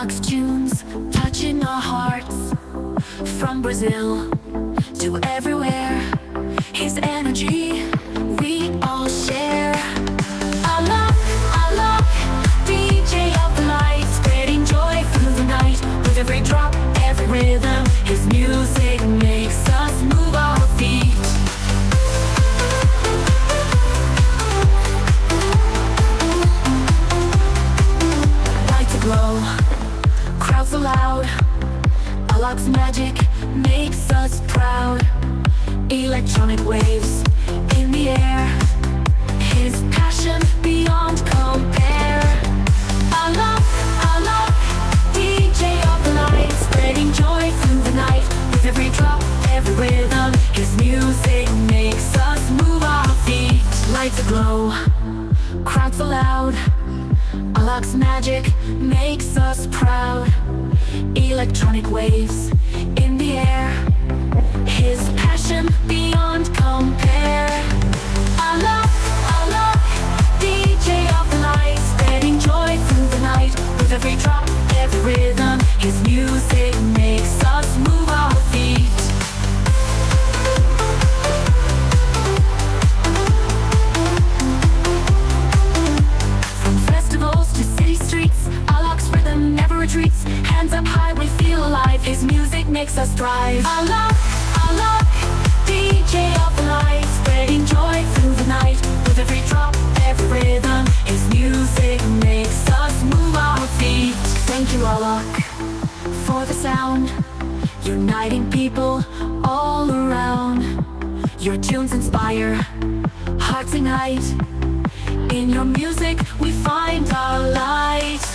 Alok's tunes touching our hearts. From Brazil to everywhere, his energy we all share. Alok, DJ of the light, spreading joy through the night. With every drop, every rhythm, his music makes us move our feet. Lights aglow, crowds are loud. Alok's magic makes us proud. Electronic waves in the air, his passion beyond compare. Alok, DJ of the light, spreading joy through the night. With every drop, every rhythm, his music makes us move our feet. Lights aglow, crowds are loud. Alok's magic makes us proud. Electronic waves in the air, his passion beyond compare. Alok, DJ of the light, spreading joy through the night. With every drop, every rhythm, his music makes us move our feet. From festivals to city streets, Alok's rhythm never retreats. Hands up high, we feel alive, his music makes us thrive. Alok, DJ of the light, spreading joy through the night. With every drop, every rhythm, his music makes us move our feet. Thank you, Alok, for the sound, uniting people all around. Your tunes inspire, hearts ignite. In your music we find our light.